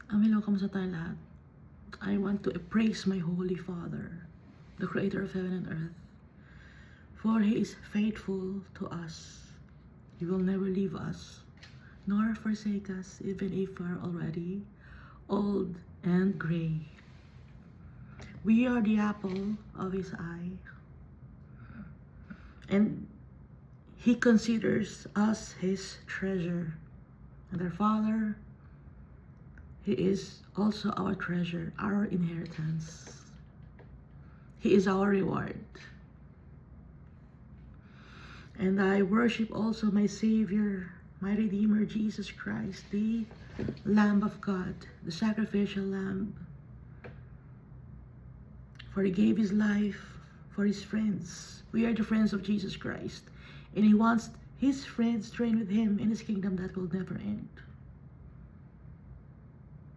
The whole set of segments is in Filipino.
Hello, kamusta tayo lahat? I want to praise my Holy Father, the Creator of heaven and earth, for He is faithful to us. He will never leave us, nor forsake us, even if we're already old and gray. We are the apple of His eye, and He considers us His treasure. And our Father, He is also our treasure, our inheritance. He is our reward. And I worship also my Savior, my Redeemer, Jesus Christ, the Lamb of God, the sacrificial Lamb. For He gave His life for His friends. We are the friends of Jesus Christ. And He wants His friends to reign with Him in His kingdom that will never end.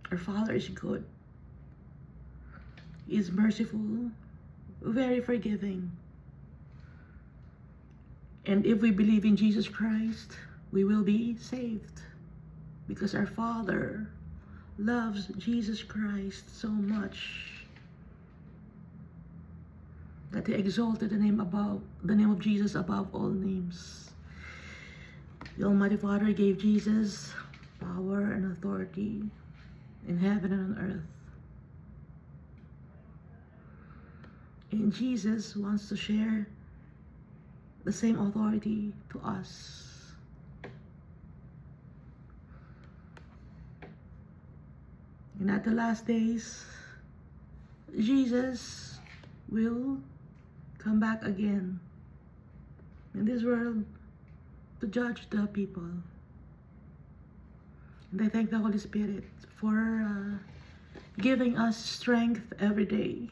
Our Father is good. He is merciful, very forgiving. And if we believe in Jesus Christ, we will be saved. Because our Father loves Jesus Christ so much that He exalted the name of Jesus above all names. The Almighty Father gave Jesus power and authority in heaven and on earth. And Jesus wants to share the same authority to us. And at the last days, Jesus will come back again in this world to judge the people. And I thank the Holy Spirit for giving us strength every day,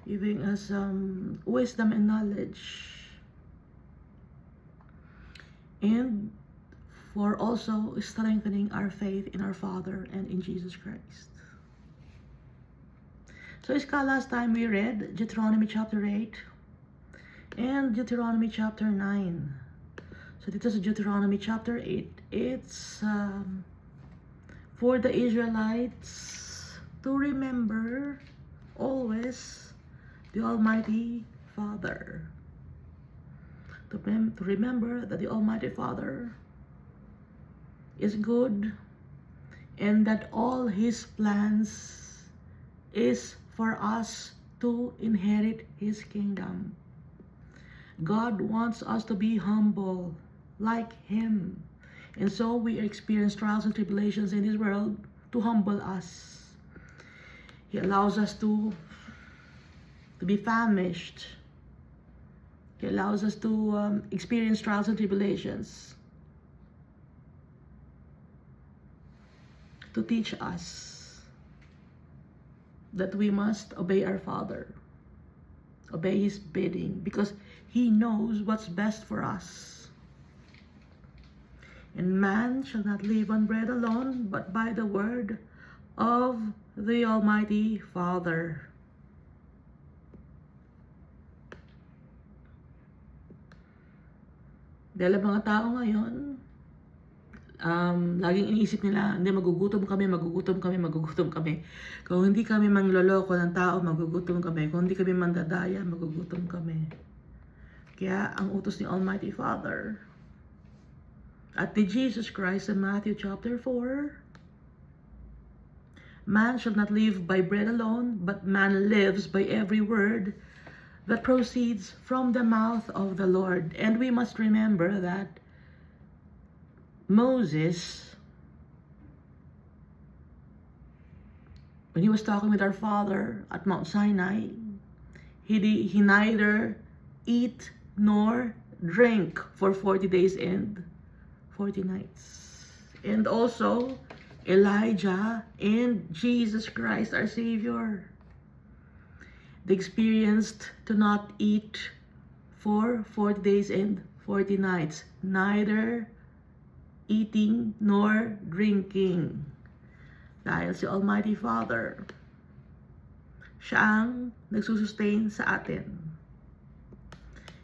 giving us wisdom and knowledge, and for also strengthening our faith in our Father and in Jesus Christ. So last time we read Deuteronomy chapter 8 and Deuteronomy chapter 9. So dito sa Deuteronomy chapter 8, it's for the Israelites to remember always the Almighty Father. To remember that the Almighty Father is good and that all His plans is for us to inherit His kingdom. God wants us to be humble like Him. And so we experience trials and tribulations in this world to humble us. He allows us to be famished. He allows us to experience trials and tribulations to teach us that we must obey our Father, obey His bidding, because He knows what's best for us. And man shall not live on bread alone, but by the word of the Almighty Father. Dahil mga tao ngayon, laging iniisip nila, hindi, magugutom kami. Kung hindi kami mangloloko ng tao, magugutom kami. Kung hindi kami mandadaya, magugutom kami. Kaya ang utos ni Almighty Father at ni Jesus Christ in Matthew chapter 4, man shall not live by bread alone, but man lives by every word that proceeds from the mouth of the Lord. And we must remember that Moses, when he was talking with our Father at Mount Sinai, he neither eat nor drink for 40 days and 40 nights. And also Elijah and Jesus Christ, our Savior, they experienced to not eat for 40 days and 40 nights, neither eating nor drinking. Dahil si Almighty Father, siya ang nagsusustain sa atin.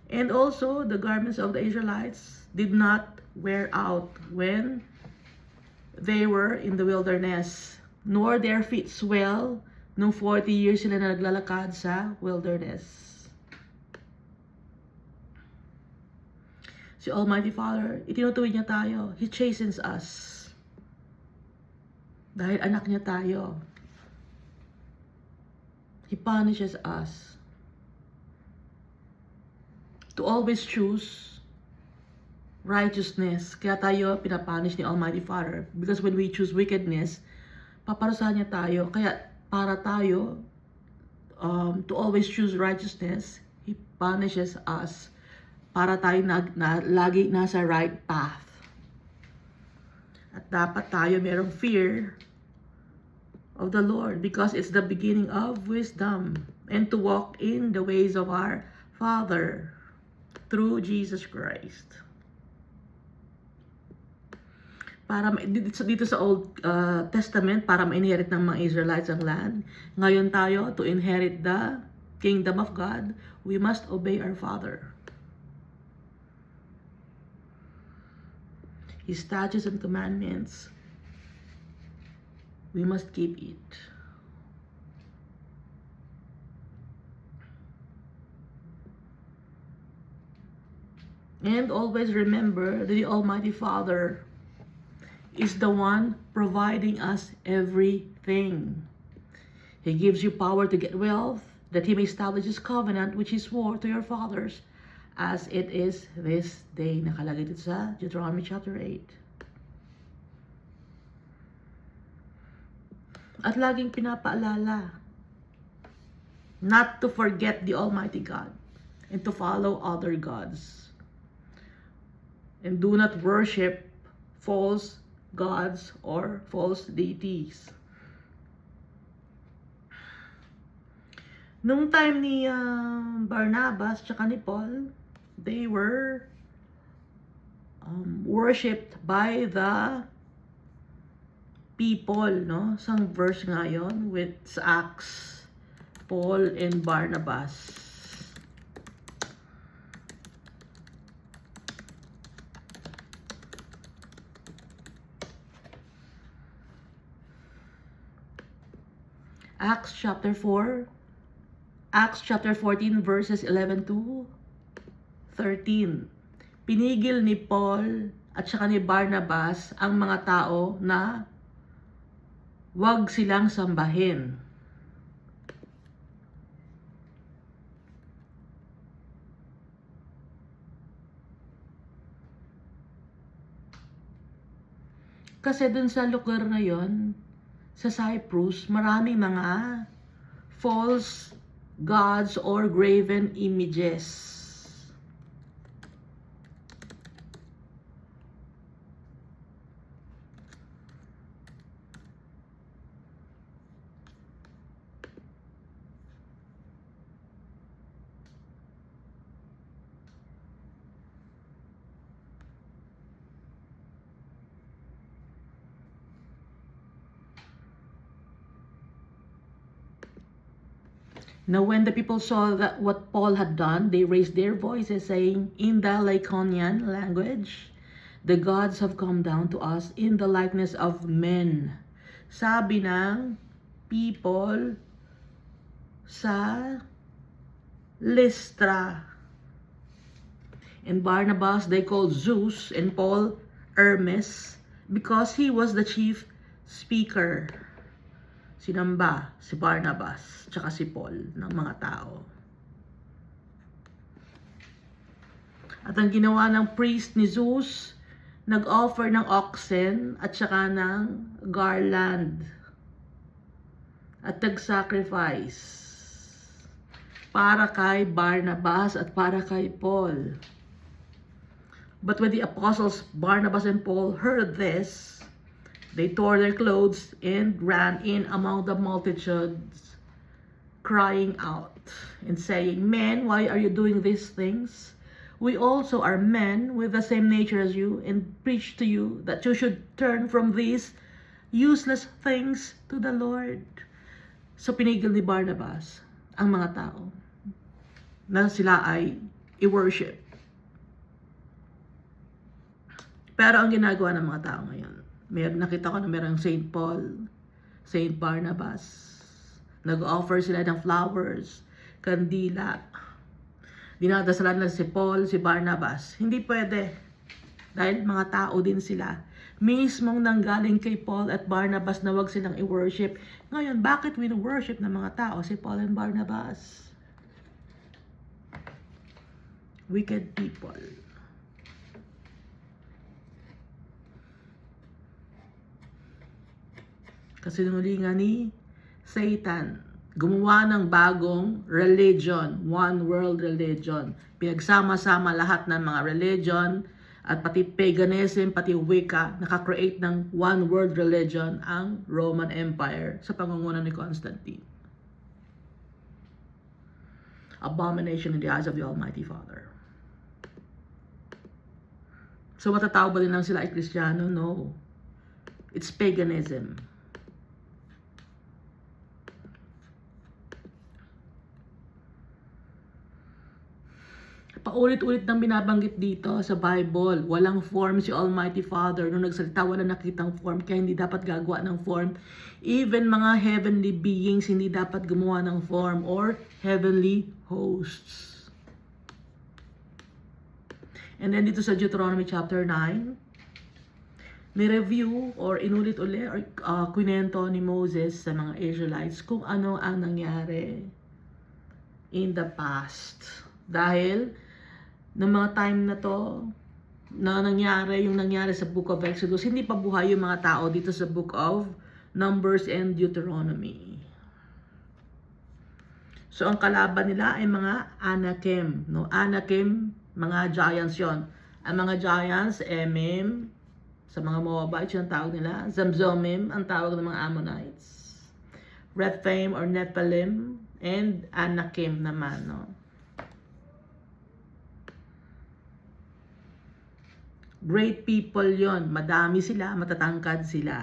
And also, the garments of the Israelites did not wear out when they were in the wilderness, nor their feet swell, nung 40 years sila na naglalakad sa wilderness. Si Almighty Father, itinutuwid niya tayo. He chastens us. Dahil anak niya tayo. He punishes us. To always choose righteousness. Kaya tayo pinapunish ni Almighty Father. Because when we choose wickedness, paparusahan niya tayo. Kaya para tayo to always choose righteousness, He punishes us. Para tayo lagi nasa right path. At dapat tayo merong fear of the Lord because it's the beginning of wisdom and to walk in the ways of our Father through Jesus Christ. Para dito sa Old Testament, para ma-inherit ng mga Israelites ang land. Ngayon tayo, to inherit the kingdom of God, we must obey our Father. His statutes and commandments, we must keep it. And always remember that the Almighty Father is the one providing us everything. He gives you power to get wealth, that He may establish His covenant which He swore to your fathers, as it is this day. Nakalagay dito sa Deuteronomy chapter 8. At laging pinapaalala, not to forget the Almighty God and to follow other gods. And do not worship false gods or false deities. Nung time ni Barnabas tsaka ni Paul, they were worshipped by the people, no? Isang verse ngayon with Acts, Paul and Barnabas. Acts chapter 4, Acts chapter 14 verses 11 to 13. Pinigil ni Paul at saka ni Barnabas ang mga tao na wag silang sambahin. Kasi dun sa lugar na yon, sa Cyprus, maraming mga false gods or graven images. Now when the people saw that what Paul had done, they raised their voices saying, in the Lycaonian language, the gods have come down to us in the likeness of men. Sabi ng people sa Lystra. And Barnabas they called Zeus and Paul Hermes because he was the chief speaker. Sinamba si Barnabas tsaka si Paul ng mga tao. At ang ginawa ng priest ni Zeus, nag-offer ng oxen at saka ng garland at nag-sacrifice para kay Barnabas at para kay Paul. But when the apostles Barnabas and Paul heard this, they tore their clothes and ran in among the multitudes, crying out and saying, men, why are you doing these things? We also are men with the same nature as you, and preach to you that you should turn from these useless things to the Lord. So pinigil ni Barnabas ang mga tao na sila ay i-worship. Pero ang ginagawa ng mga tao ngayon, Nakita ko na merong Saint Paul, Saint Barnabas. Nag-offer sila ng flowers, kandila. Dinadasalan na si Paul, si Barnabas. Hindi pwede. Dahil mga tao din sila. Mismong nanggaling kay Paul at Barnabas na wag silang i-worship. Ngayon, bakit wino-worship ng mga tao si Paul and Barnabas? Wicked people. Kasinungalingan ni Satan. Gumawa ng bagong religion, one world religion. Pinagsama-sama lahat ng mga religion at pati paganism, pati Wicca, nakakreate ng one world religion ang Roman Empire sa pangunguna ni Constantine. Abomination in the eyes of the Almighty Father. So matatawag ba din lang sila ay Kristiyano? No. It's paganism. Paulit-ulit nang binabanggit dito sa Bible. Walang form si Almighty Father. Nung nagsalita, wala nakitang form. Kaya hindi dapat gagawa ng form. Even mga heavenly beings, hindi dapat gumawa ng form or heavenly hosts. And then dito sa Deuteronomy chapter 9, ni-review or inulit-ulit or kwento ni Moses sa mga Israelites kung ano ang nangyari in the past. Dahil ng mga time na to na nangyari, yung nangyari sa Book of Exodus, hindi pa buhay yung mga tao dito sa Book of Numbers and Deuteronomy. So ang kalaban nila ay mga Anakim, no? Anakim, mga giants yon. Ang mga giants, Emim, sa mga Moabites yung tawag nila. Zamzumim, ang tawag ng mga Ammonites. Rephaim or Nephilim, and Anakim naman, no? Great people yon. Madami sila, matatangkad sila.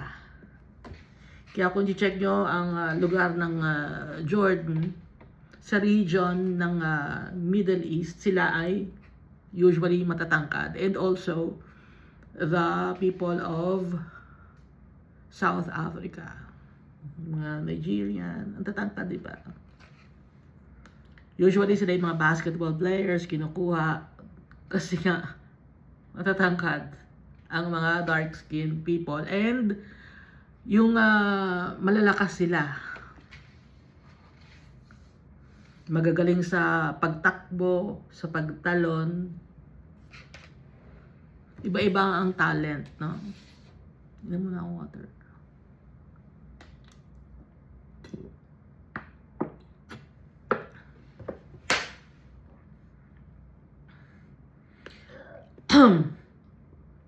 Kaya kung i-check nyo ang lugar ng Jordan, sa region ng Middle East, sila ay usually matatangkad. And also, the people of South Africa. Mga Nigerian, ang tatangkad, diba? Usually, sila yung mga basketball players, kinukuha kasi nga, matatangkad ang mga dark-skinned people. And, yung malalakas sila. Magagaling sa pagtakbo, sa pagtalon. Iba-iba ang talent, no? Inom muna ang water.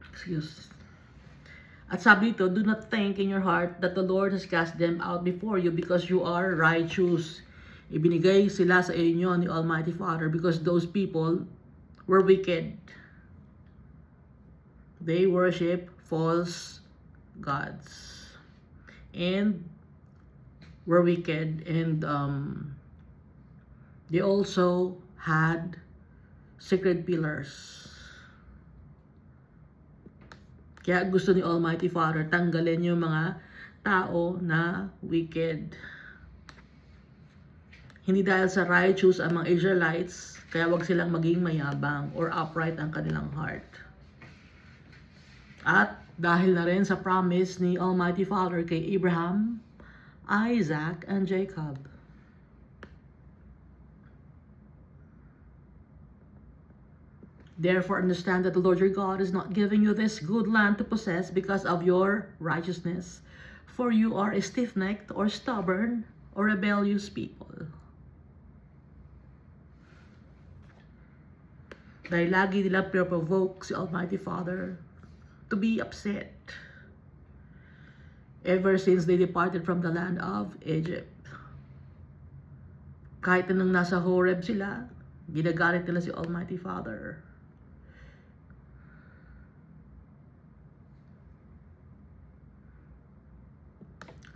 Excuse. At sabi dito, do not think in your heart that the Lord has cast them out before you because you are righteous. Ibinigay sila sa inyo ni Almighty Father because those people were wicked. They worship false gods. And were wicked. And they also had sacred pillars. Kaya gusto ni Almighty Father tanggalin yung mga tao na wicked. Hindi dahil sa righteous ang mga Israelites, kaya wag silang maging mayabang or upright ang kanilang heart. At dahil na rin sa promise ni Almighty Father kay Abraham, Isaac, and Jacob. Therefore, understand that the Lord your God is not giving you this good land to possess because of your righteousness, for you are a stiff-necked or stubborn or rebellious people. Dahil lagi nila provoke si Almighty Father to be upset ever since they departed from the land of Egypt. Kahit nung nasa Horeb sila, ginagalit nila si Almighty Father.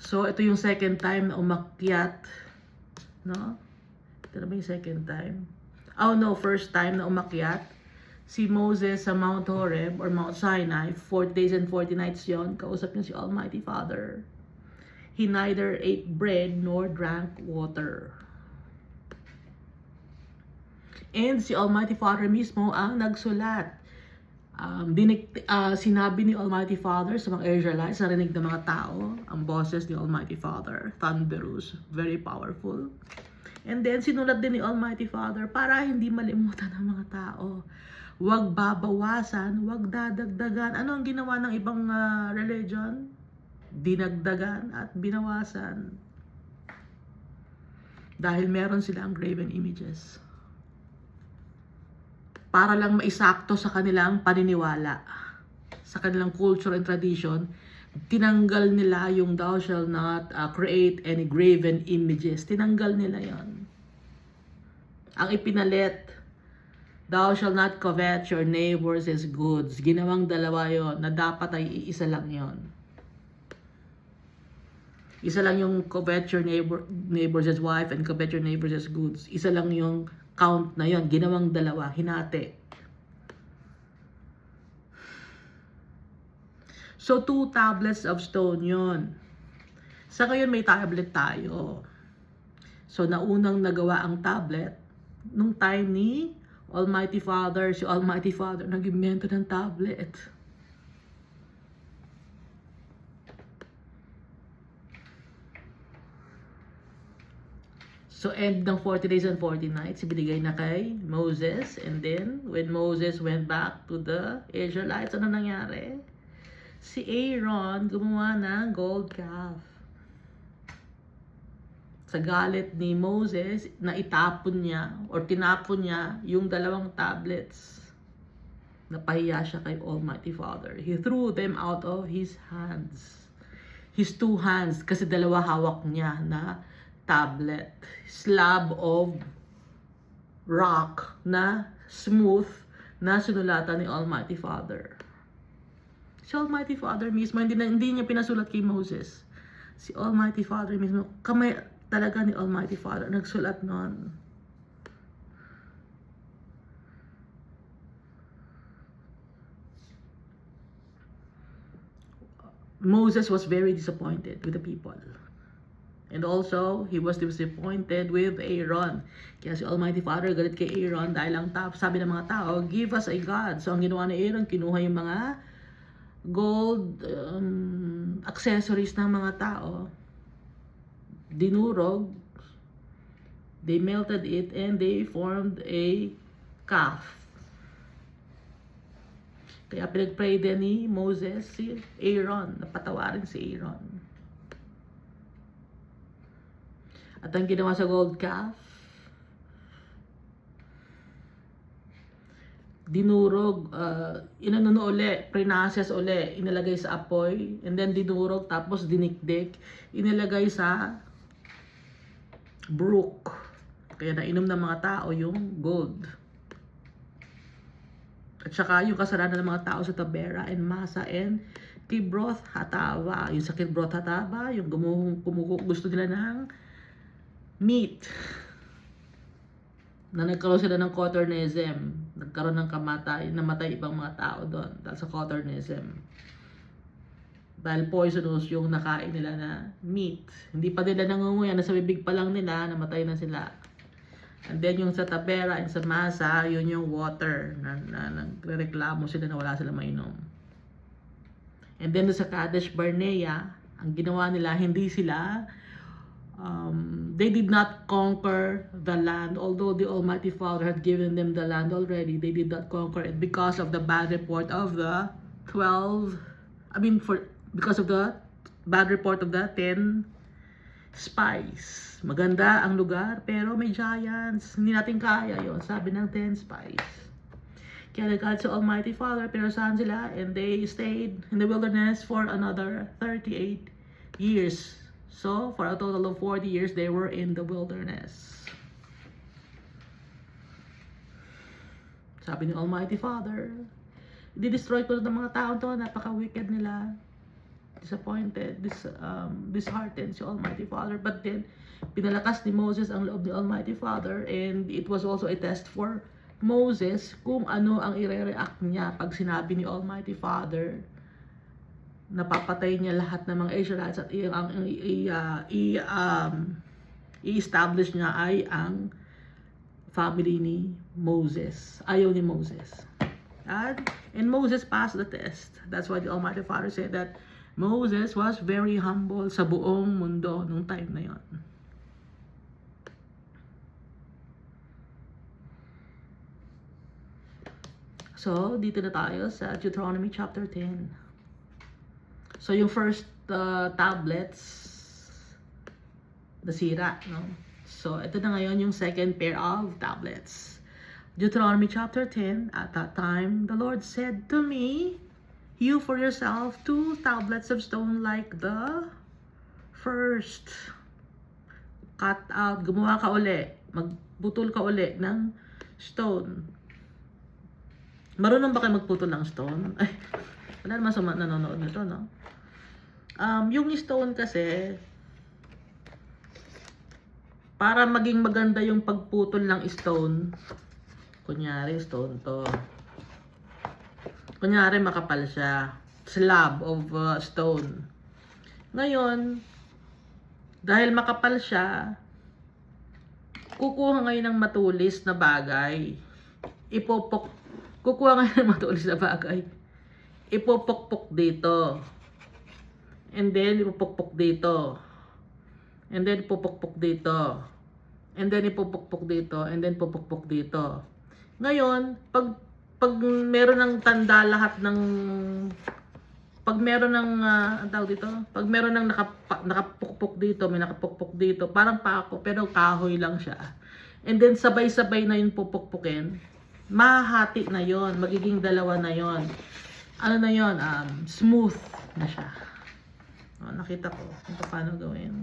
So, ito yung second time na umakyat. No? Ito na ba yung second time? Oh no, first time na umakyat si Moses sa Mount Horeb or Mount Sinai, 40 days and 40 nights yon, kausap niya si Almighty Father. He neither ate bread nor drank water. And si Almighty Father mismo ang nagsulat. Sinabi ni Almighty Father sa mga Israelites, narinig ng mga tao, ang boses ni Almighty Father, thunderous, very powerful. And then sinulat din ni Almighty Father para hindi malimutan ng mga tao. Huwag babawasan, huwag dadagdagan. Ano ang ginawa ng ibang religion? Dinagdagan at binawasan. Dahil meron silang graven images. Para lang maisakto sa kanilang paniniwala. Sa kanilang culture and tradition, tinanggal nila yung thou shall not create any graven images. Tinanggal nila yon. Ang ipinalit, thou shall not covet your neighbor's goods. Ginawang dalawa yon na dapat ay iisa lang yon. Isa lang yung covet your neighbor's wife and covet your neighbor's goods. Isa lang yung count na yon. Ginawang dalawa. Hinati. So, 2 tablets of stone yon. Sa ngayon may tablet tayo. So, naunang nagawa ang tablet nung time ni Almighty Father. Si Almighty Father nag-invento ng tablet. So, end ng 40 days and 40 nights, ibinigay na kay Moses. And then, when Moses went back to the Israelites, ano nangyari? Si Aaron gumawa ng gold calf. Sa galit ni Moses, na itapon niya or tinapon niya yung 2 tablets. Napahiya siya kay Almighty Father. He threw them out of his hands. His 2 hands, kasi 2 hawak niya na tablet. Slab of rock na smooth na sinulatan ni Almighty Father. Si Almighty Father mismo, hindi niya pinasulat kay Moses. Si Almighty Father mismo, kamay talaga ni Almighty Father nagsulat nun. Moses was very disappointed with the people. And also, he was disappointed with Aaron. Kaya si Almighty Father galit kay Aaron dahil ang sabi ng mga tao, give us a God. So ang ginawa ni Aaron, kinuha yung mga gold accessories ng mga tao, dinurog, they melted it, and they formed a calf. Kaya pinag-pray din ni Moses si Aaron, napatawarin si Aaron. At ang ginawa sa gold calf, dinurog, inanuno uli, prinases uli, inilagay sa apoy, and then dinurog, tapos dinikdik, inilagay sa brook. Kaya nainom ng mga tao yung gold. At saka yung kasalanan ng mga tao sa Tabera and Masa and Kibroth Hatava. Yung sa Kibroth Hatava, yung gusto nila ng meat. Na nagkaroon sila ng Coturnism, nagkaroon ng namatay ibang mga tao doon dahil sa Coturnism. Dahil poisonous yung nakain nila na meat. Hindi pa nila nangunguya, nasa bibig pa lang nila, namatay na sila. And then yung sa Tabera and sa Masa, yun yung water na nagreklamo sila na wala silang mainom. And then sa Kadesh Barnea, ang ginawa nila, hindi sila they did not conquer the land, although the Almighty Father had given them the land already. They did not conquer it because of the bad report of the 10 spies. Maganda ang lugar, pero may giants. Hindi natin kaya yon, sabi ng 10 spies. Kaya nagkalat sa Almighty Father, pero saan sila? And they stayed in the wilderness for another 38 years. So, for a total of 40 years, they were in the wilderness. Sabi ni Almighty Father, di-destroy ko ng mga tao to, napaka-wicked nila. Disappointed, disheartened si Almighty Father. But then, pinalakas ni Moses ang loob ni Almighty Father, and it was also a test for Moses kung ano ang ire-react niya pag sinabi ni Almighty Father napapatay niya lahat ng mga Israelites at i-establish niya ay ang family ni Moses. Ayaw ni Moses. And Moses passed the test. That's why the Almighty Father said that Moses was very humble sa buong mundo nung time na yon. So, dito na tayo sa Deuteronomy chapter 10. So, yung first tablets, nasira, no? So, ito na ngayon yung second pair of tablets. Deuteronomy chapter 10, at that time, the Lord said to me, "Hew for yourself 2 tablets of stone like the first." Cut out, gumawa ka uli, magbutol ka uli ng stone. Marunong ba kayo magputol ng stone? Ay, wala naman sa nanonood nito, no? Yung stone kasi, para maging maganda yung pagputol ng stone, kunyari stone to. Kunyari makapal siya. Slab of stone. Ngayon, dahil makapal siya, kukuha ngayon ng matulis na bagay. Kukuha ngayon ng matulis na bagay. Ipopokpok dito. And then, ipopokpok dito. And then, ipopokpok dito. And then, ipopokpok dito. And then, ipopokpok dito. Ngayon, pag meron ng tanda lahat ng... Pag meron ng... ang tawag dito? Pag meron ng nakapukpok dito, may nakapukpok dito, parang pako, pero kahoy lang siya. And then, sabay-sabay na yung pupukpukin. Mahati na yon, magiging dalawa na yon. Ano na yon? Smooth na siya. Nakita ko kung paano gawin.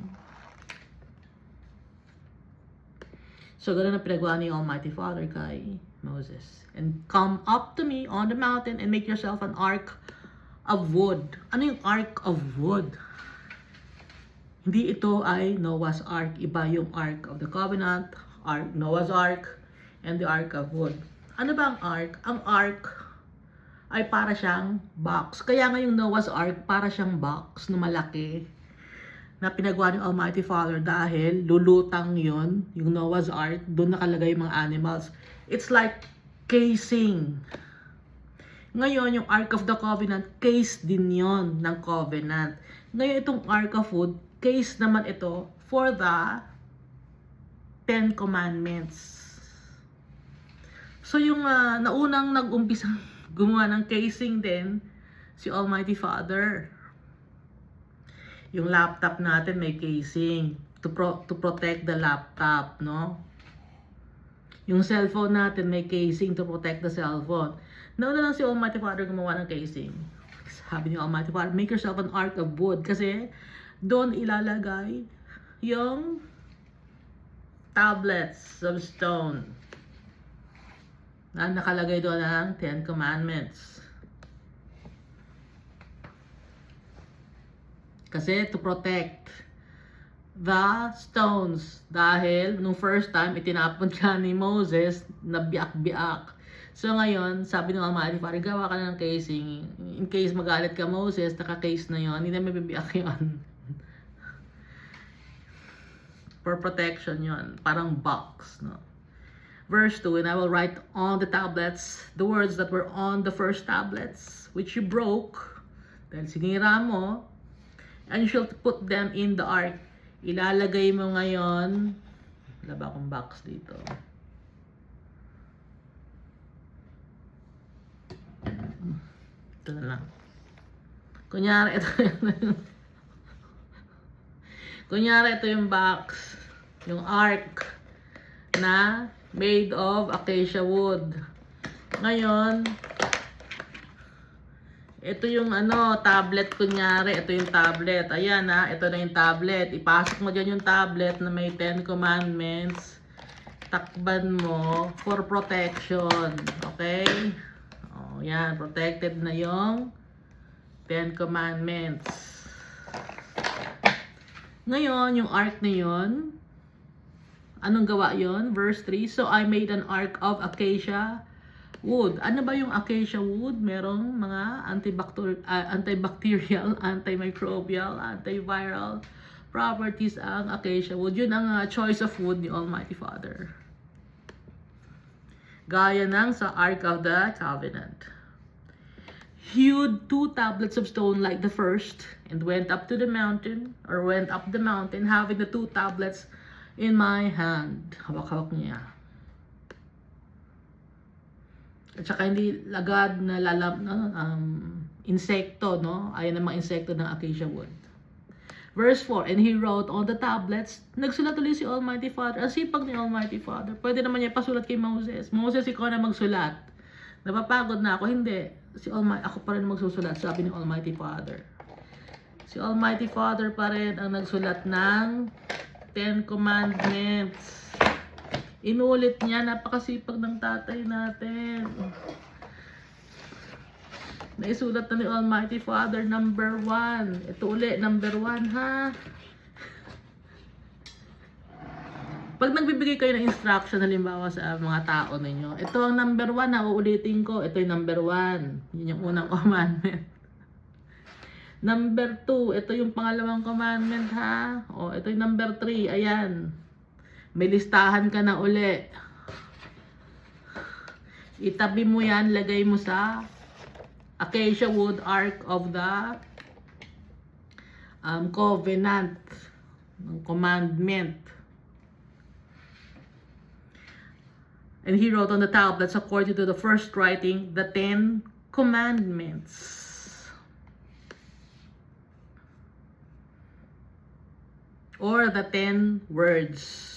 So, ganun ang pinagawa ni Almighty Father kay Moses. And come up to me on the mountain and make yourself an ark of wood. Ano yung ark of wood? Hindi ito ay Noah's Ark. Iba yung Ark of the Covenant, Noah's Ark, and the Ark of Wood. Ano ba ang ark? Ang ark ay para siyang box. Kaya nga yung Noah's Ark para siyang box na malaki na pinagawa ng Almighty Father dahil lulutang yon yung Noah's Ark, doon nakalagay yung mga animals. It's like casing. Ngayon, yung Ark of the Covenant, case din yon ng Covenant. Ngayon, itong Ark of Wood, case naman ito for the 10 Commandments. So yung naunang nag-umpisang gumawa ng casing din, si Almighty Father. Yung laptop natin may casing to protect the laptop, no? Yung cellphone natin may casing to protect the cellphone. Nauna lang si Almighty Father gumawa ng casing. Sabi ni Almighty Father, make yourself an ark of wood. Kasi doon ilalagay yung tablets of stone na nakalagay doon ang 10 Commandments. Kasi to protect the stones. Dahil nung first time, itinapon siya ni Moses na biak-biak. So ngayon, sabi ng Almighty Father, gawa ka na ng casing. In case magalit ka Moses, naka-case na yon, hindi na mabibiyak yon. For protection yon, parang box, no? Verse 2, and I will write on the tablets the words that were on the first tablets, which you broke, dahil sinira mo, and you shall put them in the ark. Ilalagay mo ngayon, wala ba akong box dito? Ito na lang. Kunyari, ito yung box, yung ark na made of acacia wood. Ngayon, ito yung tablet kunyari. Ito yung tablet. Ayan ito na yung tablet. Ipasok mo dyan yung tablet na may 10 Commandments. Takban mo for protection. Okay? O, yan. Protected na yung 10 Commandments. Ngayon, yung ark na yun, Anong gawa yon? Verse 3, so I made an ark of acacia wood. Ano ba yung acacia wood? Merong mga antibacterial, antimicrobial, antiviral properties ang acacia wood. Yun ang choice of wood ni Almighty Father. Gaya ng sa Ark of the Covenant. Hewed 2 tablets of stone like the first, and went up the mountain, having the 2 tablets in my hand. Hawak-hawak niya. At saka hindi lagad na insekto, no? Ayan ang mga insekto ng acacia wood. Verse 4, and he wrote on the tablets. Nagsulat ulit si Almighty Father. Ang sipag ni Almighty Father. Pwede naman niya pasulat kay Moses. Moses, ikaw na magsulat. Napapagod na ako. Hindi. Ako pa rin magsusulat, sabi ni Almighty Father. Si Almighty Father pa rin ang nagsulat ng 10 Commandments. Inulit niya, napakasipag ng tatay natin. Naisulat na ni Almighty Father, number 1. Ito uli, number 1, ha? Pag nagbibigay kayo ng instruction, halimbawa sa mga tao ninyo, ito ang number 1, na uulitin ko, ito yung number 1. Yun yung unang commandment. Number 2, ito yung pangalawang commandment, ha? O, ito yung number 3, ayan. May listahan ka na uli. Itabi mo yan, lagay mo sa acacia wood ark of the covenant, commandment. And he wrote on the tablets according to the first writing, the 10 commandments. Or the 10 words.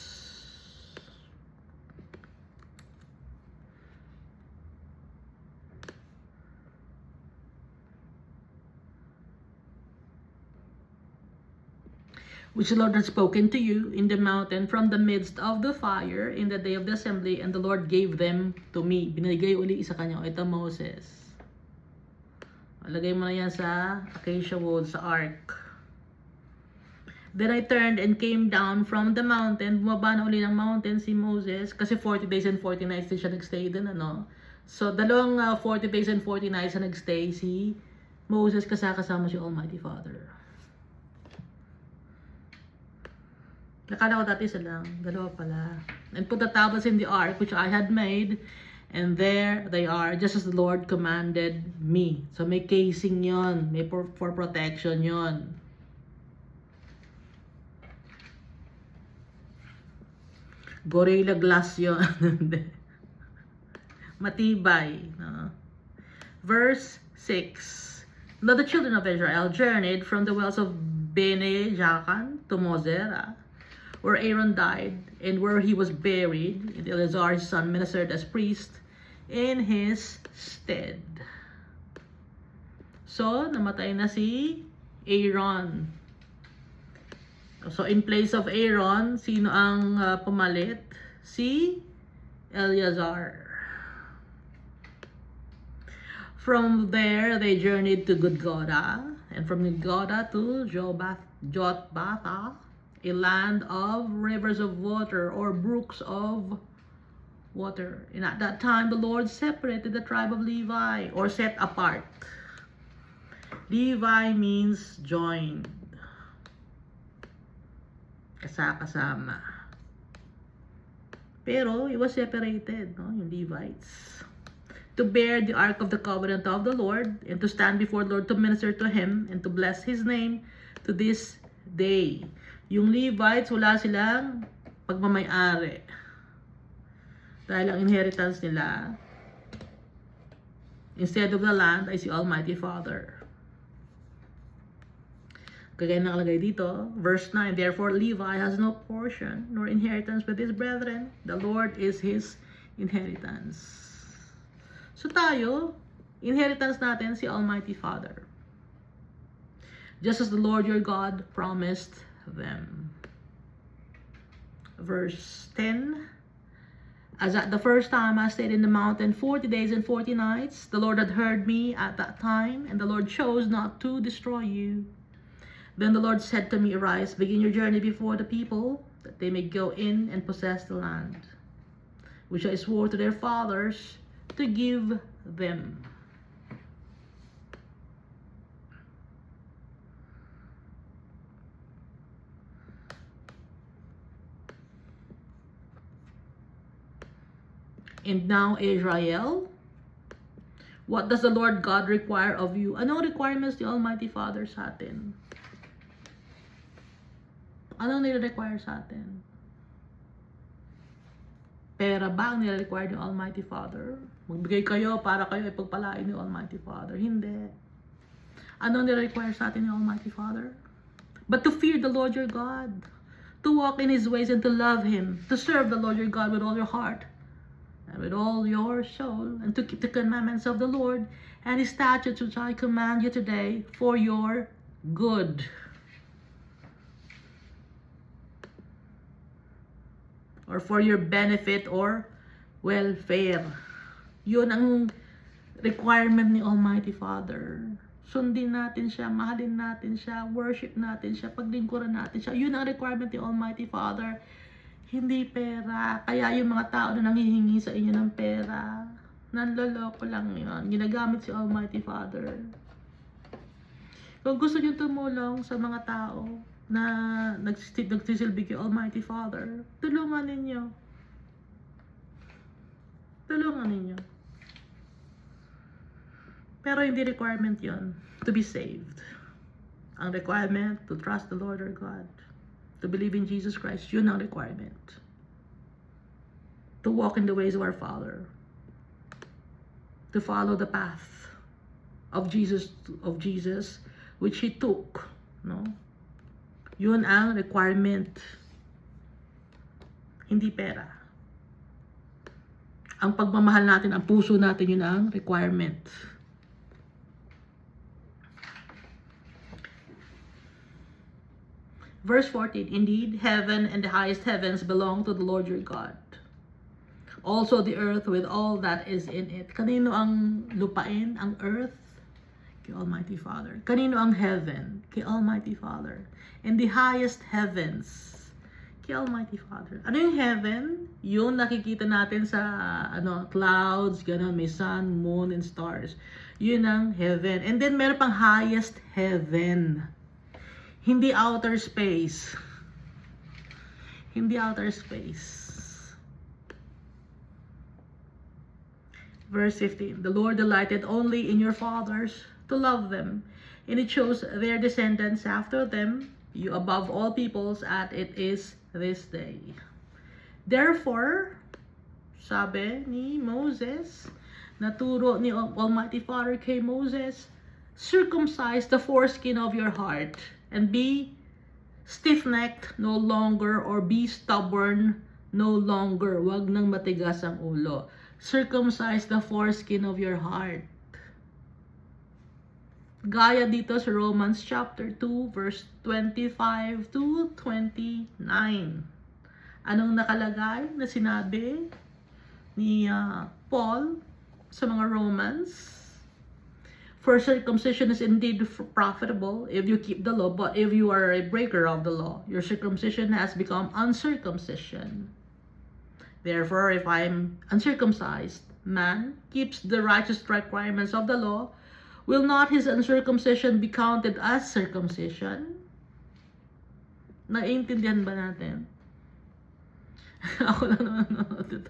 Which the Lord had spoken to you in the mountain from the midst of the fire in the day of the assembly, and the Lord gave them to me. Binigay uli sa kanya. Ito Moses. Lagay mo na yan sa acacia wood, sa ark. Then I turned and came down from the mountain. Bumaba na uli ng mountain si Moses. Kasi 40 days and 40 nights din siya nagstay din, ano? So, dalawang 40 days and 40 nights na nagstay si Moses kasama si Almighty Father. Nakala ko dati isa lang. Dalawa pala. And put the tablets in the ark which I had made. And there they are, just as the Lord commanded me. So may casing yon, may for protection yon. Gorilla Glass yon. Matibay. No? Verse 6. Now the children of Israel journeyed from the wells of Bene Jaakan to Mosera, where Aaron died, and where he was buried, and Eleazar his son ministered as priest in his stead. So, namatay na si Aaron. So, in place of Aaron, sino ang pumalit? Si Eleazar. From there, they journeyed to Gudgoda, and from Gudgoda to Jotbatha, a land of rivers of water, or brooks of water. And at that time, the Lord separated the tribe of Levi, or set apart. Levi means joined. Kasama. Pero, it was separated, no? Yung Levites. To bear the ark of the covenant of the Lord, and to stand before the Lord to minister to Him, and to bless His name to this day. Yung Levites, wala silang pagmamayari. Dahil ang inheritance nila, instead of the land, ay si Almighty Father. Kagaya nakalagay dito, verse 9, therefore Levi has no portion nor inheritance with his brethren. The Lord is his inheritance. So tayo, inheritance natin si Almighty Father. Just as the Lord your God promised them. Verse 10, as at the first time I stayed in the mountain 40 days and 40 nights, the Lord had heard me at that time, and the Lord chose not to destroy you. Then the Lord said to me, arise, begin your journey before the people, that they may go in and possess the land, which I swore to their fathers to give them. And now, Israel, what does the Lord God require of you? Anong requirements ni Almighty Father sa atin? Anong nire-require sa atin? Pera ba ang nire-require ni Almighty Father? Magbigay kayo para kayo ipagpalain ni Almighty Father. Hindi. Anong nire-require sa atin ni Almighty Father? But to fear the Lord your God, to walk in His ways and to love Him, to serve the Lord your God with all your heart, and with all your soul, and to keep the commandments of the Lord and His statutes which I command you today for your good. Or for your benefit or welfare. Yun ang requirement ni Almighty Father. Sundin natin siya, mahalin natin siya, worship natin siya, paglingkuran natin siya. Yun ang requirement ni Almighty Father. Hindi pera. Kaya yung mga tao na nanghihingi sa inyo ng pera, nanloloko lang yun. Ginagamit si Almighty Father. Kung gusto nyo tumulong sa mga tao na nagsisilbi kay Almighty Father, tulungan ninyo. Tulungan ninyo. Pero hindi requirement yon to be saved. Ang requirement, to trust the Lord our God. To believe in Jesus Christ, yun ang requirement. To walk in the ways of our Father. To follow the path of Jesus, which He took. No? Yun ang requirement. Hindi pera. Ang pagmamahal natin, ang puso natin, yun ang requirement. Verse 14, indeed, heaven and the highest heavens belong to the Lord your God. Also the earth with all that is in it. Kanino ang lupain, ang earth? Kay Almighty Father. Kanino ang heaven? Kay Almighty Father. And the highest heavens, kay Almighty Father. Ano yung heaven? Yung nakikita natin sa clouds, ganun, may sun, moon, and stars. Yun ang heaven. And then meron pang highest heaven. Hindi outer space. Hindi outer space. Verse 15, the Lord delighted only in your fathers to love them, and He chose their descendants after them, you above all peoples, as it is this day. Therefore, sabi ni Moses, naturo ni Almighty Father kay Moses, circumcise the foreskin of your heart, and be stiff-necked no longer, or be stubborn no longer. Wag nang matigas ang ulo. Circumcise the foreskin of your heart. Gaya dito sa Romans chapter 2 verse 25 to 29. Anong nakalagay na sinabi ni Paul sa mga Romans? For circumcision is indeed profitable if you keep the law, but if you are a breaker of the law, your circumcision has become uncircumcision. Therefore, if I'm uncircumcised, man keeps the righteous requirements of the law, will not his uncircumcision be counted as circumcision? Naiintindihan ba natin? Ako lang naman nanonood.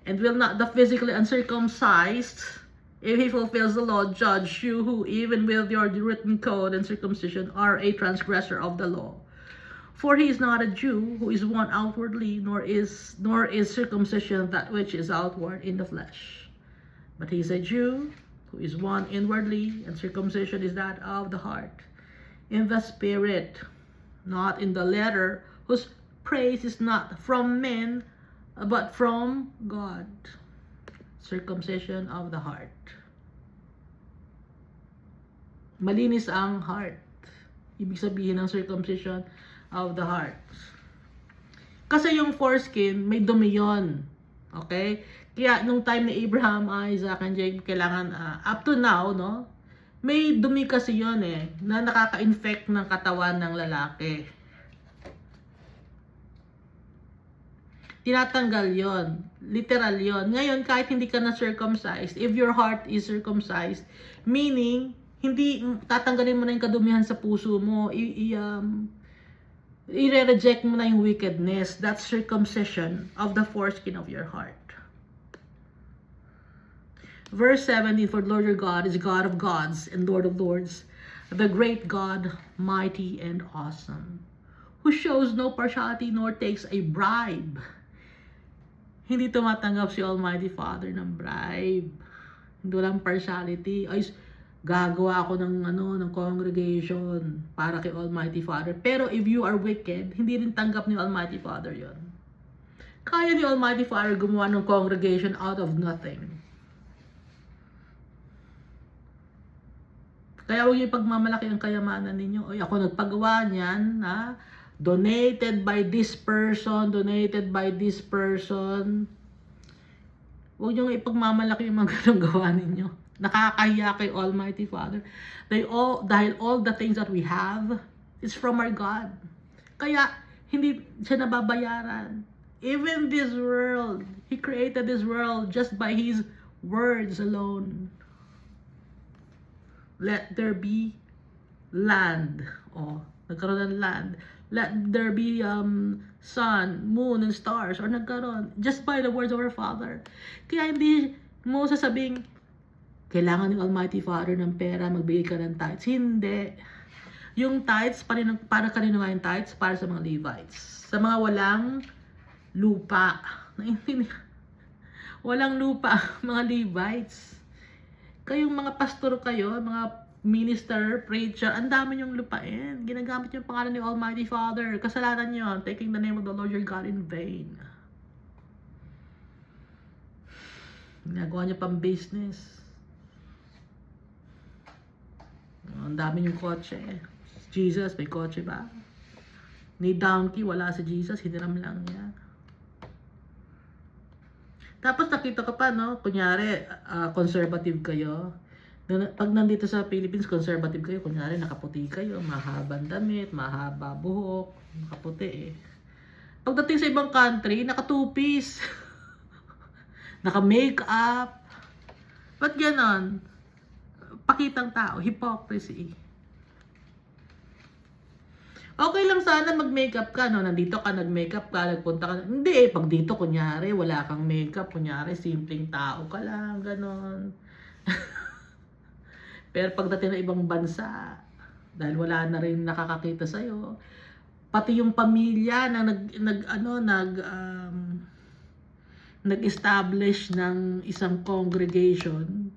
And will not the physically uncircumcised, if he fulfills the law, judge you who even with your written code and circumcision are a transgressor of the law? For he is not a Jew who is one outwardly, nor is circumcision that which is outward in the flesh. But he is a Jew who is one inwardly, and circumcision is that of the heart, in the spirit, not in the letter, whose praise is not from men, but from God. Circumcision of the heart. Malinis ang heart. Ibig sabihin ng circumcision of the heart. Kasi yung foreskin, may dumi yun. Okay? Kaya nung time ni Abraham, Isaac, and Jacob, kailangan, up to now, no? May dumi kasi yun na nakaka-infect ng katawan ng lalaki. tinatanggal yon, literal yon. Ngayon, kahit hindi ka na circumcised, if your heart is circumcised, meaning, hindi, tatanggalin mo na yung kadumihan sa puso mo, i-reject mo na yung wickedness. That's circumcision of the foreskin of your heart. Verse 17, for the Lord your God is God of gods and Lord of lords, the great God, mighty and awesome, who shows no partiality nor takes a bribe. Hindi tumatanggap si Almighty Father ng bribe. Hindi walang partiality. Ay, gagawa ako ng congregation para kay Almighty Father. Pero if you are wicked, hindi rin tanggap ni Almighty Father yon. Kaya ni Almighty Father gumawa ng congregation out of nothing. Kaya huwag niyo pagmamalaki ang kayamanan ninyo. Oy, ako nagpagawa niyan, ha? Donated by this person, donated by this person. Huwag niyo ipagmamalaki yung mga ganong gawa ninyo. Nakakahiya kay Almighty Father. Dahil all the things that we have is from our God. Kaya hindi siya nababayaran. Even this world, He created this world just by His words alone. Let there be land. Oh, nagkaroon ng land. Let there be sun, moon, and stars. Or nagkaroon. Just by the words of our Father. Kaya hindi mo sasabing, kailangan ng Almighty Father ng pera, magbigay ka ng tithes. Hindi. Yung tithes, para kanino nga yung tithes? Para sa mga Levites. Sa mga walang lupa. Walang lupa, mga Levites. Kayong mga pastor kayo, mga minister, preacher, ang dami niyong lupain. Ginagamit yung pangalan ni Almighty Father. Kasalanan niyo, taking the name of the Lord your God in vain. Ginagawa niyo pang business. Ang dami niyong kotse. Jesus, may kotse ba? Ni donkey, wala si Jesus, hiniram lang niya. Tapos nakita ko pa, no, kunyari, conservative kayo. Pag nandito sa Philippines, conservative kayo, kunyari nakaputi kayo, mahabang damit, mahaba buhok, nakaputi eh. Pagdating sa ibang country, naka two-piece, naka make-up. Ba't ganon? Pakitang tao, hypocrisy. Okay lang sana mag-makeup ka, no? Nandito ka, nag-makeup ka, nagpunta ka. Hindi eh, pag dito, kunyari, wala kang makeup, kunyari, simpleng tao ka lang, ganon. Pero pagdating ng ibang bansa, dahil wala na rin nakakakita sa'yo, pati yung pamilya na nag-establish ng isang congregation,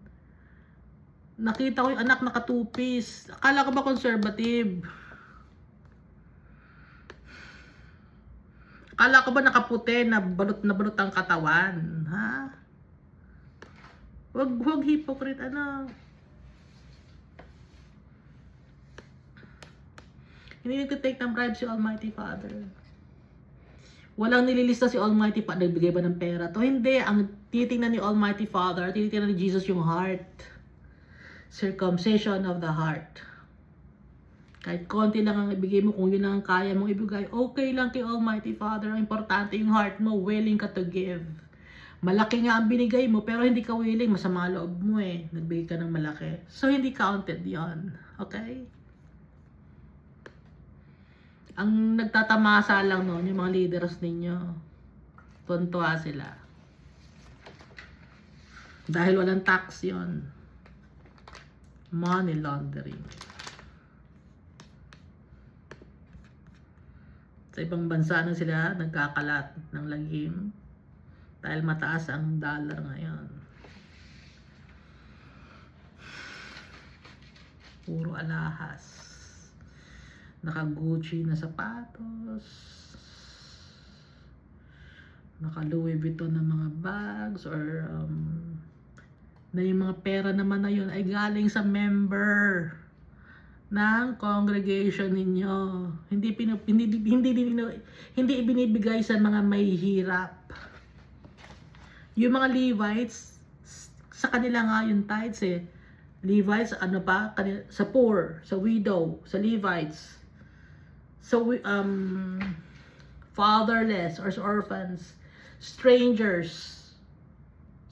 nakita ko yung anak naka-two-piece. Akala ko ba conservative? Akala ko ba nakaputi na balot ang katawan? Ha? Wag hypocrite, ano? Hindi nag-take ng bribe si Almighty Father. Walang nililista si Almighty Father. Nagbigay ba ng pera to? Hindi. Ang titingnan ni Almighty Father, titingnan ni Jesus yung heart. Circumcision of the heart. Kahit konti lang ang ibigay mo, kung yun lang ang kaya mong ibigay, okay lang kay Almighty Father. Ang importante yung heart mo, willing ka to give. Malaki nga ang binigay mo, pero hindi ka willing, masama loob mo eh. Nagbigay ka ng malaki. So, hindi counted yon. Okay? Ang nagtatamasa lang noon, yung mga leaders ninyo. Tuntua sila. Dahil walang tax yon. Money laundering. Sa ibang bansa na sila nagkakalat ng lagim dahil mataas ang dollar ngayon. Puro alahas. Naka-Gucci na sapatos. Naka-Louis Vuitton na mga bags or na yung mga pera naman na yun ay galing sa member ng congregation ninyo. Hindi ibinibigay sa mga may hirap. Yung mga Levites, sa kanila nga yung tithes eh. Levites, ano pa? Sa poor, sa widow, sa Levites. So, fatherless or orphans. strangers,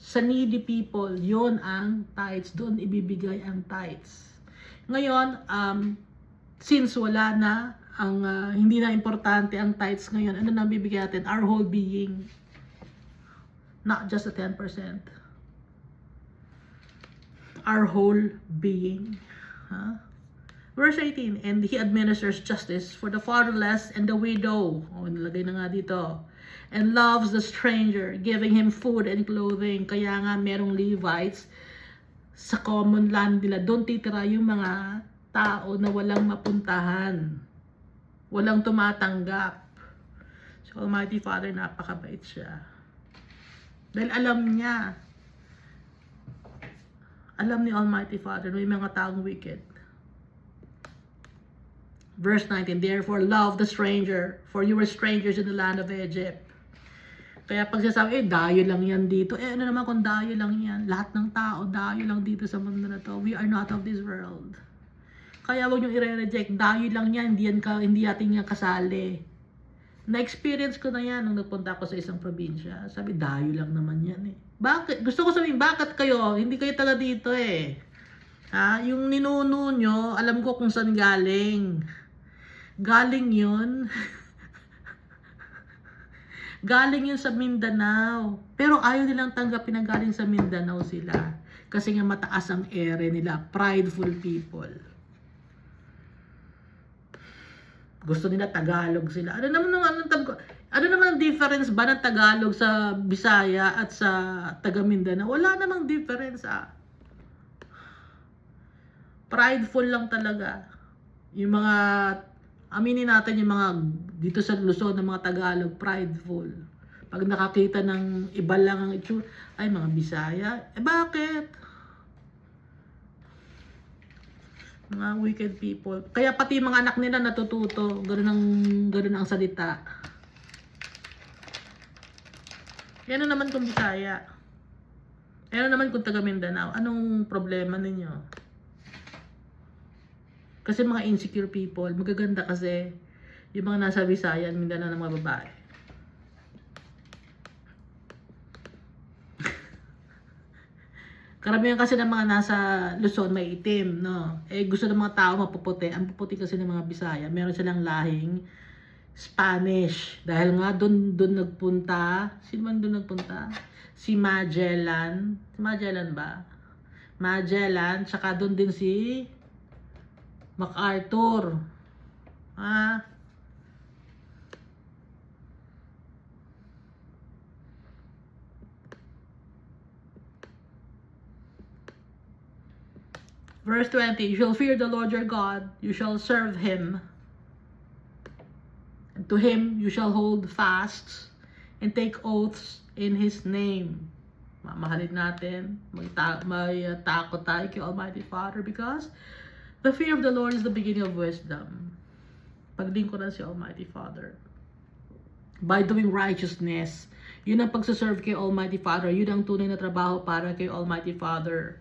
sa needy people, yun ang tithes. Doon ibibigay ang tithes. Ngayon, since wala na, hindi na importante ang tithes ngayon, ano nang bibigay natin? Our whole being. Not just the 10%. Our whole being. Verse 18, and he administers justice for the fatherless and the widow. Nilagay na nga dito. And loves the stranger, giving him food and clothing. Kaya nga merong Levites sa common land nila. Doon titira yung mga tao na walang mapuntahan. Walang tumatanggap. So Almighty Father, napakabait siya. Dahil alam niya. Alam ni Almighty Father, may mga taong wicked. Verse 19, therefore love the stranger, for you were strangers in the land of Egypt. Kaya pag sasabi, dayo lang yan dito. Ano naman kung dayo lang yan? Lahat ng tao, dayo lang dito sa mundo na to. We are not of this world. Kaya huwag nyo i-reject. Dayo lang yan, hindi natin nga kasali. Na-experience ko na yan nung nagpunta ako sa isang probinsya. Sabi, dayo lang naman yan eh. Bakit? Gusto ko sabihin, bakit kayo? Hindi kayo taga dito eh. Yung ninuno nyo, alam ko kung saan galing. Galing yun. Galing yun sa Mindanao. Pero ayaw nilang tanggapin na galing sa Mindanao sila. Kasi nga mataas ang ere nila. Prideful people. Gusto nila Tagalog sila. Ano naman ang difference ba ng Tagalog sa Bisaya at sa taga Mindanao? Wala namang difference Prideful lang talaga. Yung mga aminin natin yung mga dito sa Luzon ng mga Tagalog, prideful. Pag nakakita ng iba lang ang itsura, ay mga Bisaya, bakit? Mga wicked people. Kaya pati mga anak nila natututo, ganun ang salita. Ano naman kung Bisaya? Ano naman kung taga Mindanao? Anong problema ninyo? Kasi mga insecure people, magaganda kasi yung mga nasa Visaya at Mindanao ng mga babae. Karamihan kasi ng mga nasa Luzon may itim, no? Gusto ng mga tao mapuputi. Ang puputi kasi ng mga Bisaya, meron silang lahing Spanish. Dahil nga doon nagpunta, sino man doon nagpunta? Si Magellan. Si Magellan ba? Magellan, tsaka doon din si MacArthur. Verse 20, you shall fear the Lord your God, you shall serve Him, and to Him you shall hold fasts, and take oaths in His name. Mamahalin natin, may takot tayo kay Almighty Father because the fear of the Lord is the beginning of wisdom. Paglingkuran si Almighty Father. By doing righteousness, yun ang pagsaserve kay Almighty Father. Yun ang tunay na trabaho para kay Almighty Father.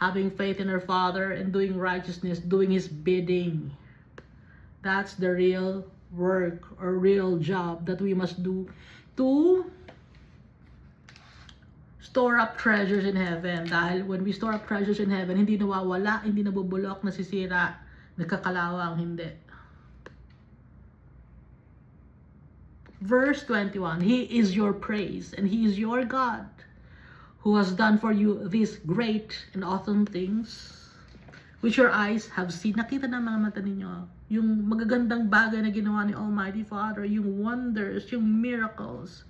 Having faith in our Father and doing righteousness, doing His bidding. That's the real work or real job that we must do to store up treasures in heaven. Dahil when we store up treasures in heaven, hindi nawawala, hindi nabubulok, nasisira, nagkakalawang, hindi. Verse 21, He is your praise, and He is your God, who has done for you these great and awesome things, which your eyes have seen. Nakita ng mga mata ninyo, yung magagandang bagay na ginawa ni Almighty Father, yung wonders, yung miracles.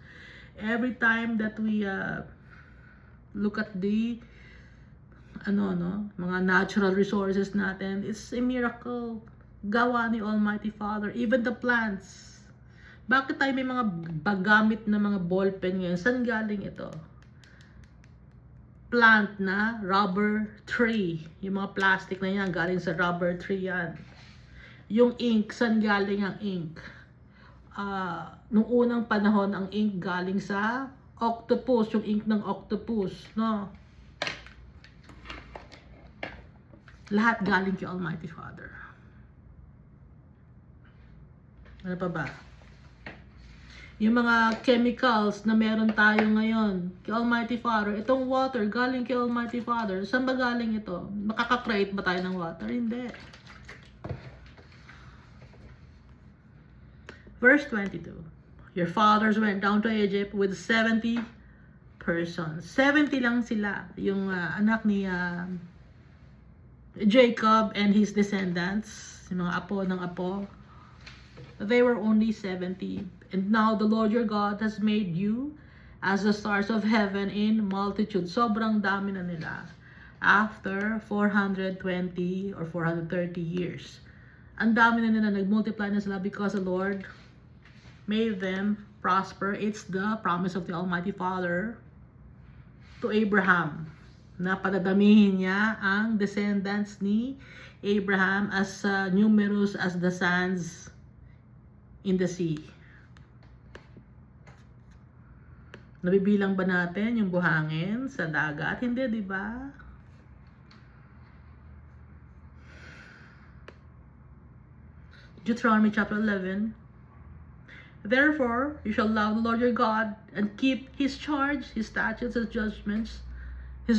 Every time that we look at the mga natural resources natin, it's a miracle. Gawa ni Almighty Father. Even the plants. Bakit tayo may mga bagamit na mga ballpen ngayon? Saan galing ito? Plant na rubber tree. Yung mga plastic na yan, galing sa rubber tree yan. Yung ink, saan galing ang ink? Nung unang panahon, ang ink galing sa octopus, yung ink ng octopus, no? Lahat galing kay Almighty Father. Ano pa ba? yung mga chemicals na meron tayo ngayon kay Almighty Father, itong water galing kay Almighty Father. Saan ba galing ito? Makaka-create ba tayo ng water? Hindi. Verse 22. Your fathers went down to Egypt with 70 persons. 70 lang sila, yung anak ni Jacob and his descendants, yung mga apo ng apo. They were only 70. And now the Lord your God has made you as the stars of heaven in multitude. Sobrang dami na nila. After 420 or 430 years. Ang dami na nila, nag-multiply na sila because the Lord made them prosper. It's the promise of the Almighty Father to Abraham na padadamihin niya ang descendants ni Abraham as numerous as the sands in the sea. Nabibilang ba natin yung buhangin sa dagat? Hindi, di ba? Deuteronomy chapter 11. Therefore, you shall love the Lord your God and keep His charge, His statutes, His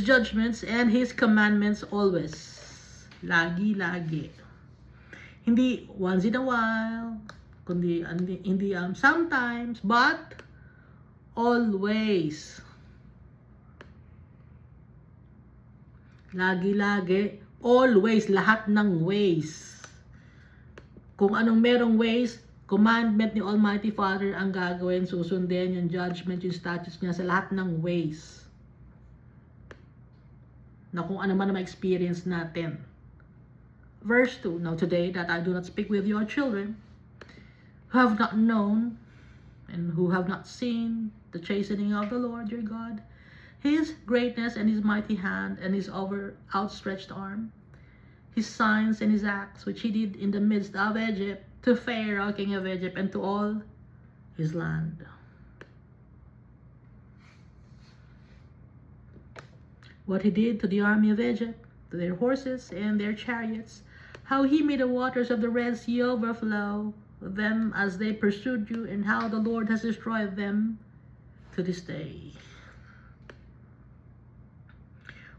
judgments, and His commandments always. Lagi, lagi. Hindi once in a while, kundi hindi sometimes, but always. Lagi-lagi, always, lahat ng ways. Kung anong merong ways, commandment ni Almighty Father ang gagawin, susundin yung judgment, yung statutes niya sa lahat ng ways. Na kung ano man na ma-experience natin. Verse 2, now today that I do not speak with your children, who have not known, and who have not seen the chastening of the Lord your God, His greatness and His mighty hand and His outstretched arm, His signs and His acts, which He did in the midst of Egypt, to Pharaoh, king of Egypt, and to all his land. What He did to the army of Egypt, to their horses and their chariots, how He made the waters of the Red Sea overflow them as they pursued you, and how the Lord has destroyed them to this day.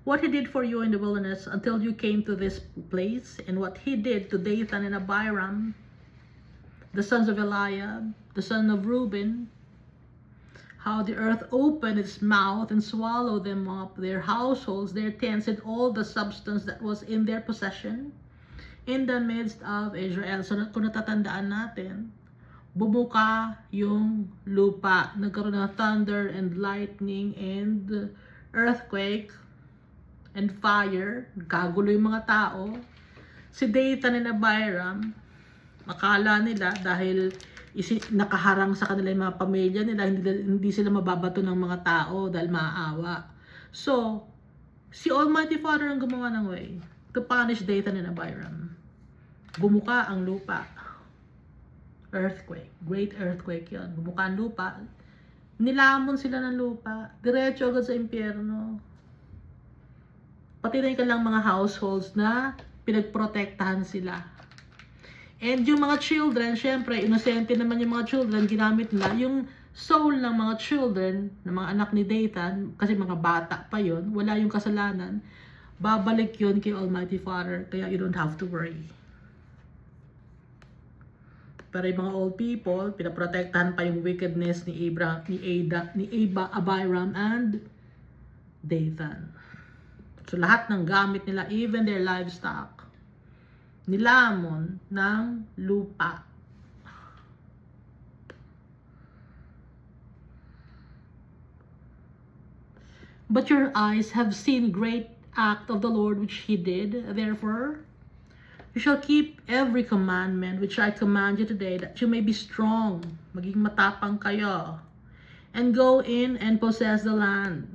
What He did for you in the wilderness until you came to this place, and what He did to Dathan and Abiram, the sons of Eliab, the son of Reuben, how the earth opened its mouth and swallowed them up, their households, their tents, and all the substance that was in their possession, in the midst of Israel. So kung natatandaan natin, bumuka yung lupa. Nagkaroon ng thunder and lightning and earthquake and fire. Kagulo yung mga tao. Si Dathan and Abiram, akala nila dahil nakaharang sa kanila yung mga pamilya nila, hindi sila mababato ng mga tao dahil maaawa. So, si Almighty Father ang gumawa ng way to punish Dathan and Abiram. Bumuka ang lupa. Earthquake. Great earthquake yon. Bumuka ang lupa. Nilamon sila ng lupa. Diretso agad sa impyerno. Pati na yung mga households na pinagprotektahan sila. And yung mga children, syempre, inosente naman yung mga children, ginamit nila yung soul ng mga children, ng mga anak ni Dathan, kasi mga bata pa yon, wala yung kasalanan, babalik yun kay Almighty Father, kaya you don't have to worry. Pero yung mga old people, pinaprotektahan pa yung wickedness ni Abiram and Dathan. So lahat ng gamit nila, even their livestock, nilamon ng lupa. But your eyes have seen great act of the Lord which He did. Therefore, you shall keep every commandment which I command you today, that you may be strong, maging matapang kayo, and go in and possess the land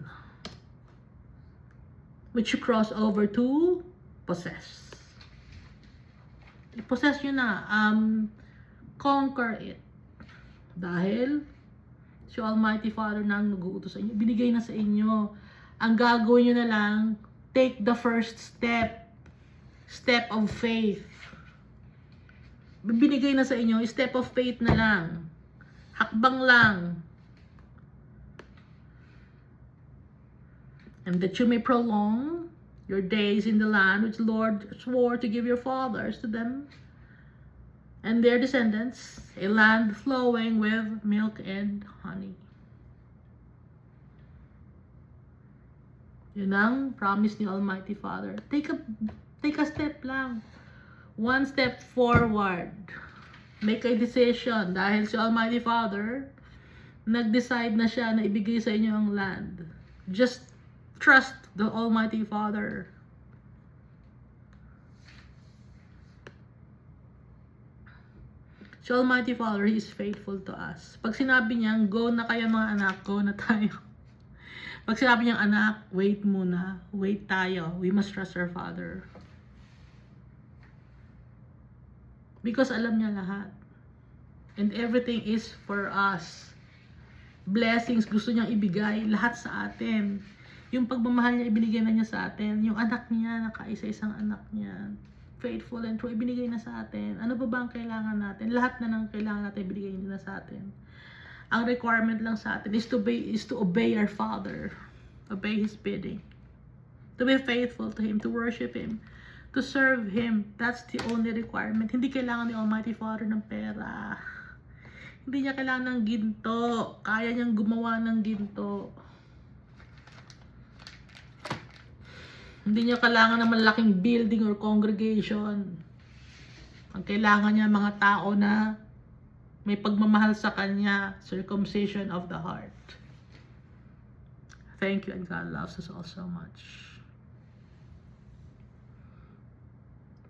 which you cross over to possess. I-possess nyo na, conquer it. Dahil si Almighty Father na ang nag-uutos sa inyo, binigay na sa inyo. Ang gagawin nyo na lang, take the first step. Step of faith. Binigay na sa inyo, step of faith na lang. Hakbang lang. And that you may prolong your days in the land which the Lord swore to give your fathers to them and their descendants, a land flowing with milk and honey. Yun ang promise ni Almighty Father. Take a step lang. One step forward. Make a decision. Dahil si Almighty Father, nag-decide na siya na ibigay sa inyo ang land. Just trust the Almighty Father. Si Almighty Father, He is faithful to us. Pag sinabi niya, go na kayo mga anak, go na tayo. Pag sinabi niya, anak, wait muna, wait tayo. We must trust our Father. Because alam niya lahat. And everything is for us. Blessings gusto niyang ibigay lahat sa atin. Yung pagmamahal niya, ibinigay na niya sa atin. Yung anak niya, nakaisa-isang anak niya. Faithful and true, ibinigay na sa atin. Ano ba ang kailangan natin? Lahat na ng kailangan natin, ibinigay niya na sa atin. Ang requirement lang sa atin is to obey our Father. Obey His bidding. To be faithful to Him, to worship Him, to serve Him. That's the only requirement. Hindi kailangan ni Almighty Father ng pera. Hindi niya kailangan ng ginto. Kaya niyang gumawa ng ginto. Hindi niya kailangan ng malaking building or congregation. Ang kailangan niya mga tao na may pagmamahal sa Kanya, circumcision of the heart. Thank you, and God loves us all so much.